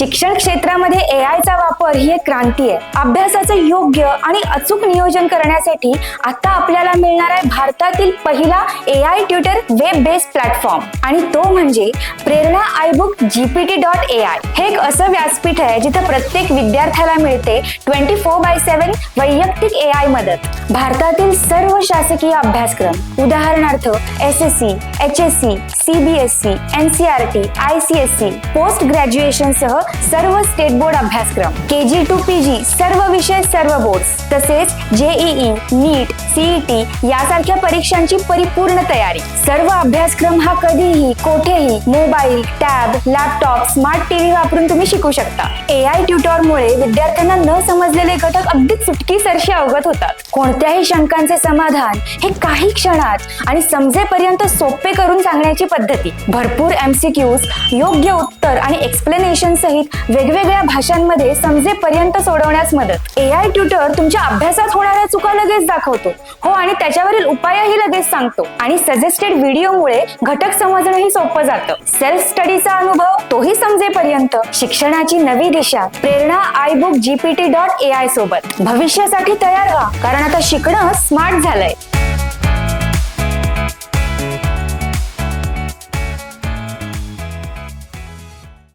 शिक्षण क्षेत्रामध्ये AI चा वापर ही एक क्रांती आहे. अभ्यासाचं योग्य आणि अचूक नियोजन करण्यासाठी आता आपल्याला मिळणार आहे भारतातील पहिला AI tutor web based platform आणि तो म्हणजे प्रेरणा iBook GPT.ai. हे एक असं व्यासपीठ आहे जिथे प्रत्येक विद्यार्थ्याला मिळते 24/7 वैयक्तिक AI मदत. भारतातील सर्व शासकीय अभ्यासक्रम उदाहरणार्थ SSC, HSC, CBSE, NCERT, ICSE, post graduation सह सर्व स्टेट बोर्ड अभ्यासक्रम, KG to PG सर्व विषय सर्व बोर्ड्स, तसेच JEE, NEET, CET यासारख्या परीक्षांची परिपूर्ण तयारी. सर्व अभ्यासक्रम हा कधीही कोठेही mobile, tab, laptop, smart TV वापरून तुम्ही शिकू शकता. AI ट्युटरमुळे विद्यार्थ्यांना न समजलेले घटक अगदी चुटकीसरशी अवगत होतात. कोणत्याही शंकांचे समाधान हे काही क्षणात आणि समजेपर्यंत सोपे करून सांगण्याची पद्धती. भरपूर MCQs, योग्य उत्तर आणि एक्सप्लेनेशन सहित वेगवेगळ्या भाषांमध्ये समजेपर्यंत सोडवण्यास मदत. AI ट्युटर तुमच्या अभ्यासात होणाऱ्या चुका लगेच दाखवतो हो आणि त्याच्यावरील उपायही लगेच सांगतो आणि सजेस्टेड व्हिडिओमुळे घटक समजणंही सोपं जातं. सेल्फ स्टडीचा अनुभव तोही समजेपर्यंत. शिक्षणाची नवी दिशा प्रेरणा iBook GPT.ai सोबत. भविष्यासाठी तयार व्हा कारण आता शिकणं स्मार्ट झालंय.